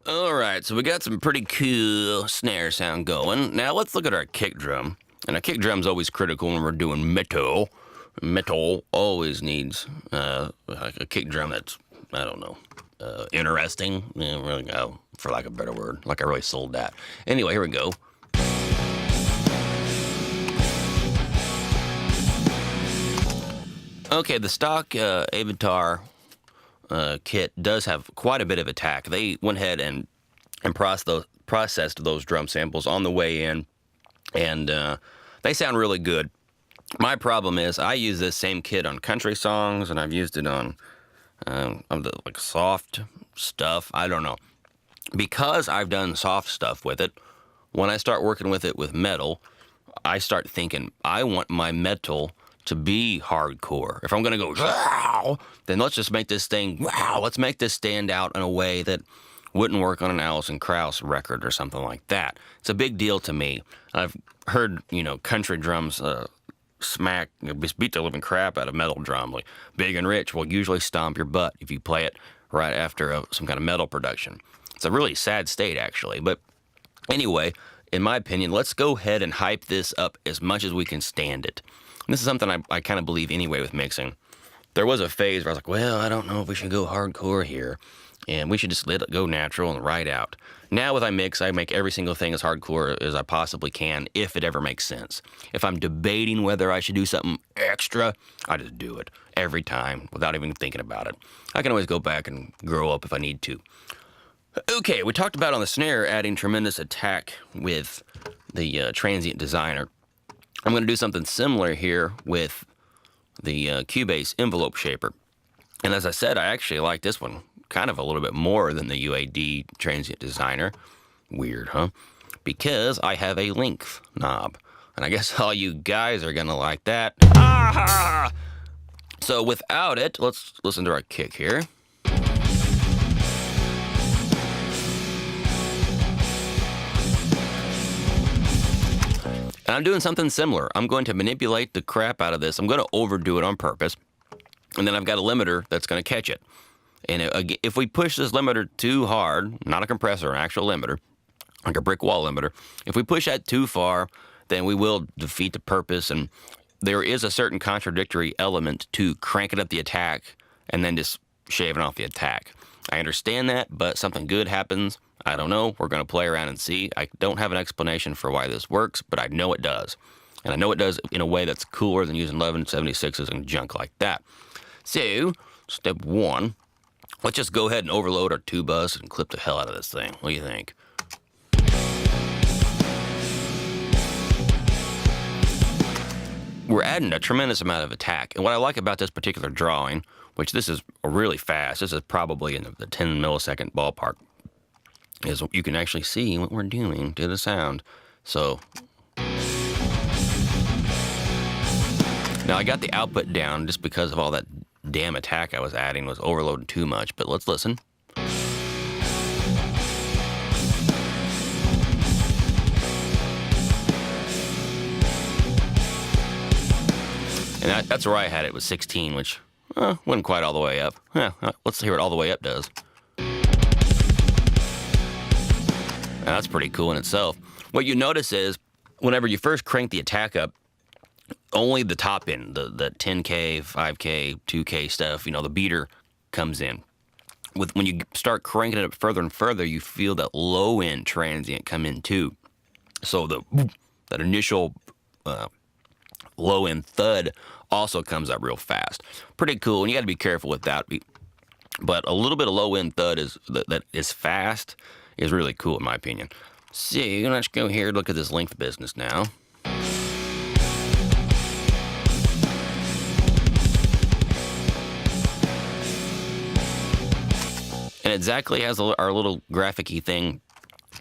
All right, so we got some pretty cool snare sound going. Now let's look at our kick drum. And a kick drum's always critical when we're doing metal. Metal always needs a kick drum that's, I don't know, interesting. Yeah, really, for lack of a better word. Like I really sold that. Anyway, here we go. Okay, the stock Avitar kit does have quite a bit of attack. They went ahead and processed those drum samples on the way in, and they sound really good. My problem is I use this same kit on country songs, and I've used it on the like soft stuff. I don't know, because I've done soft stuff with it. When I start working with it with metal, I start thinking I want my metal to be hardcore. If I'm gonna go, wow, then let's just make this thing, wow, let's make this stand out in a way that wouldn't work on an Alison Krauss record or something like that. It's a big deal to me. I've heard, country drums just beat the living crap out of metal drum. Like Big and Rich will usually stomp your butt if you play it right after some kind of metal production. It's a really sad state, actually. But anyway, in my opinion, let's go ahead and hype this up as much as we can stand it. And this is something I kind of believe anyway with mixing. There was a phase where I was like, well, I don't know if we should go hardcore here, and we should just let it go natural and ride out. Now with iMix, I make every single thing as hardcore as I possibly can, if it ever makes sense. If I'm debating whether I should do something extra, I just do it every time without even thinking about it. I can always go back and grow up if I need to. Okay, we talked about on the snare adding tremendous attack with the Transient Designer. I'm going to do something similar here with the Cubase Envelope Shaper. And as I said, I actually like this one kind of a little bit more than the UAD Transient Designer. Weird, huh? Because I have a length knob. And I guess all you guys are going to like that. Ah! So without it, let's listen to our kick here. And I'm doing something similar. I'm going to manipulate the crap out of this. I'm going to overdo it on purpose. And then I've got a limiter that's going to catch it. And if we push this limiter too hard, not a compressor, an actual limiter, like a brick wall limiter, if we push that too far, then we will defeat the purpose. And there is a certain contradictory element to cranking up the attack and then just shaving off the attack. I understand that, but something good happens. I don't know. We're going to play around and see. I don't have an explanation for why this works, but I know it does. And I know it does in a way that's cooler than using 1176s and junk like that. So, step one, let's just go ahead and overload our two bus and clip the hell out of this thing. What do you think? We're adding a tremendous amount of attack. And what I like about this particular drawing, which this is really fast, this is probably in the 10 millisecond ballpark, is you can actually see what we're doing to the sound. So now I got the output down just because of all that damn attack I was adding was overloading too much, but let's listen. And that's where I had it, was 16, which wasn't quite all the way up. Let's hear what all the way up does. Now, that's pretty cool in itself. What you notice is, whenever you first crank the attack up, only the top end, the 10K, 5K, 2K stuff, the beater comes in. When you start cranking it up further and further, you feel that low end transient come in too. So that initial low end thud also comes up real fast. Pretty cool, and you got to be careful with that. But a little bit of low end thud that is fast is really cool in my opinion. So let's go here and look at this length business now. And exactly as our little graphic-y thing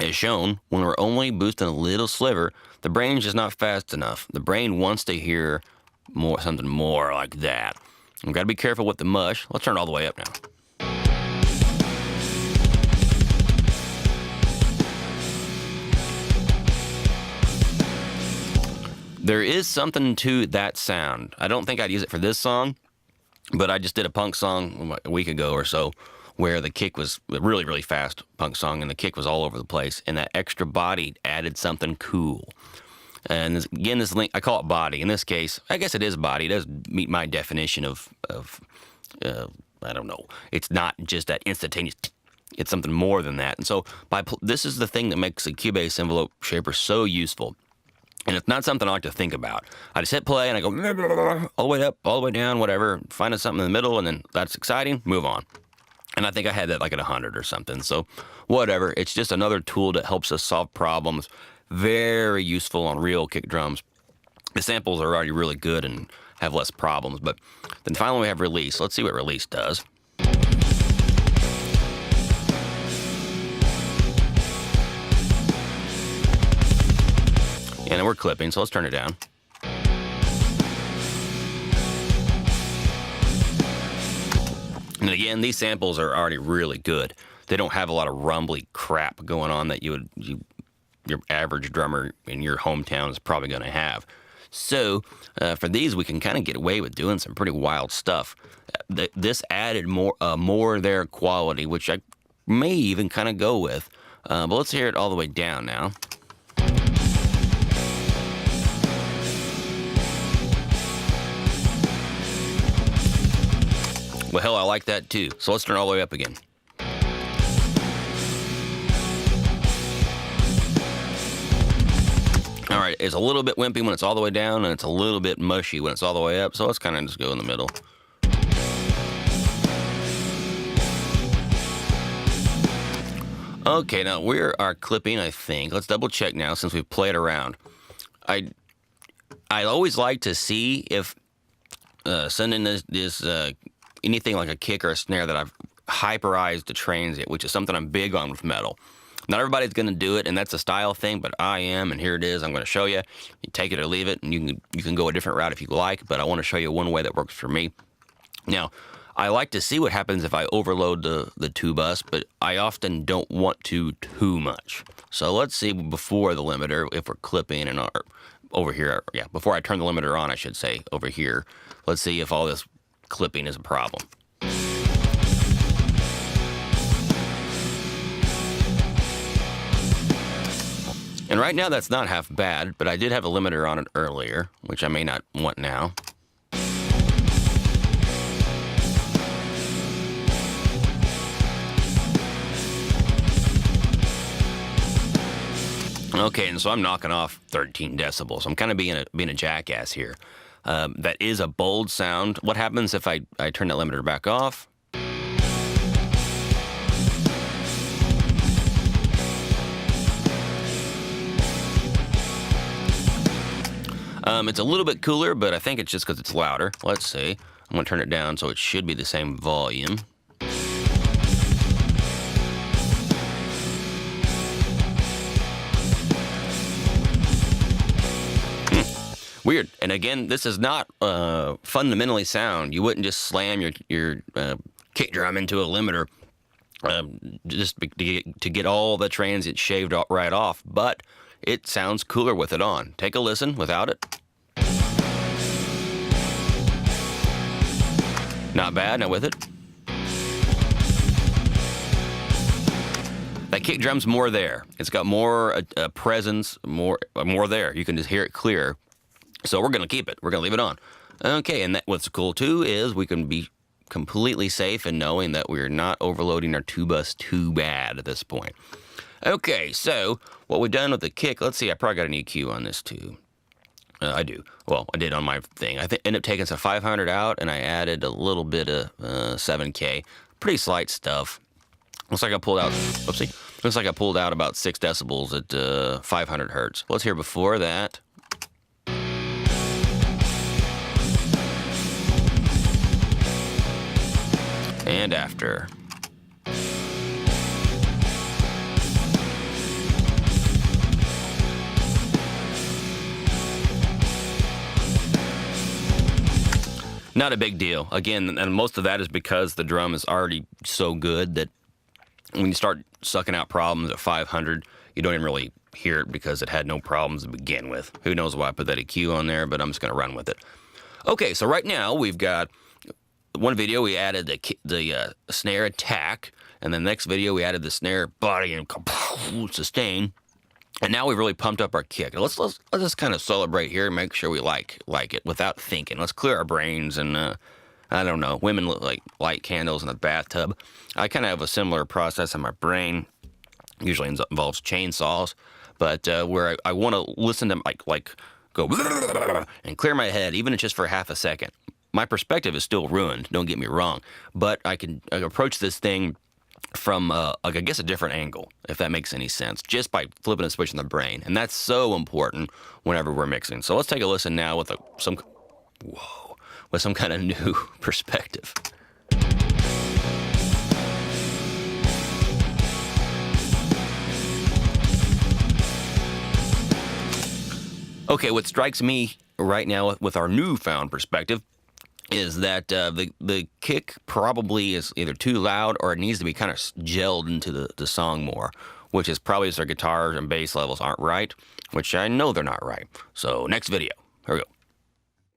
is shown, when we're only boosting a little sliver, the brain's just not fast enough. The brain wants to hear something more like that. We've got to be careful with the mush. Let's turn it all the way up now. There is something to that sound. I don't think I'd use it for this song, but I just did a punk song a week ago or so where the kick was really, really fast punk song, and the kick was all over the place, and that extra body added something cool. And again, this link, I call it body. In this case, I guess it is body. It does meet my definition of I don't know. It's not just that instantaneous. It's something more than that. And so this is the thing that makes a Cubase envelope shaper so useful. And it's not something I like to think about. I just hit play and I go all the way up, all the way down, whatever, find something in the middle, and then that's exciting, move on. And I think I had that like at 100 or something. So whatever. It's just another tool that helps us solve problems. Very useful on real kick drums. The samples are already really good and have less problems. But then finally we have release. Let's see what release does. And we're clipping, so let's turn it down. And again, these samples are already really good. They don't have a lot of rumbly crap going on that your average drummer in your hometown is probably going to have. So for these, we can kind of get away with doing some pretty wild stuff. This added more their quality, which I may even kind of go with. But let's hear it all the way down now. Well, hell, I like that too. So let's turn all the way up again. All right, it's a little bit wimpy when it's all the way down, and it's a little bit mushy when it's all the way up. So let's kind of just go in the middle. Okay, now we are clipping, I think. Let's double check now since we've played around. I always like to see if sending this anything like a kick or a snare that I've hyperized to transient, which is something I'm big on with metal. Not everybody's going to do it, and that's a style thing, but I am, and here it is. I'm going to show you. You take it or leave it, and you can go a different route if you like, but I want to show you one way that works for me. Now, I like to see what happens if I overload the two bus, but I often don't want to too much. So let's see before the limiter, if we're clipping and over here, yeah, before I turn the limiter on, I should say, over here. Let's see if all this clipping is a problem. And right now that's not half bad, but I did have a limiter on it earlier, which I may not want now. Okay, and so I'm knocking off 13 decibels. I'm kind of being a jackass here. That is a bold sound. What happens if I turn that limiter back off? It's a little bit cooler, but I think it's just because it's louder. Let's see. I'm going to turn it down so it should be the same volume. Weird. And again, this is not fundamentally sound. You wouldn't just slam your kick drum into a limiter just to get all the transient shaved right off. But it sounds cooler with it on. Take a listen without it. Not bad. Now with it. That kick drum's more there. It's got more presence, more there. You can just hear it clear. So we're going to keep it. We're going to leave it on. Okay, and what's cool too is we can be completely safe in knowing that we're not overloading our two bus too bad at this point. Okay, so what we've done with the kick, let's see, I probably got an EQ on this too. I do. Well, I did on my thing. I ended up taking some 500 out, and I added a little bit of 7K. Pretty slight stuff. Looks like I pulled out, oopsie. Looks like I pulled out about 6 decibels at 500 hertz. Let's hear before that. And after. Not a big deal. Again, and most of that is because the drum is already so good that when you start sucking out problems at 500, you don't even really hear it because it had no problems to begin with. Who knows why I put that EQ on there, but I'm just going to run with it. Okay, so right now we've got one video we added the snare attack, and the next video we added the snare body and sustain. And now we've really pumped up our kick. Let's just kind of celebrate here and make sure we like it without thinking. Let's clear our brains and I don't know. Women look like light candles in a bathtub. I kind of have a similar process in my brain. Usually involves chainsaws, but where I want to listen to like go and clear my head, even if it's just for half a second. My perspective is still ruined. Don't get me wrong, but I can approach this thing from I guess a different angle, if that makes any sense, just by flipping a switch in the brain, and that's so important whenever we're mixing. So let's take a listen now with some kind of new perspective. Okay, what strikes me right now with our newfound perspective is that the kick probably is either too loud or it needs to be kind of gelled into the song more, which is probably as our guitars and bass levels aren't right, which I know they're not right. So next video. Here we go.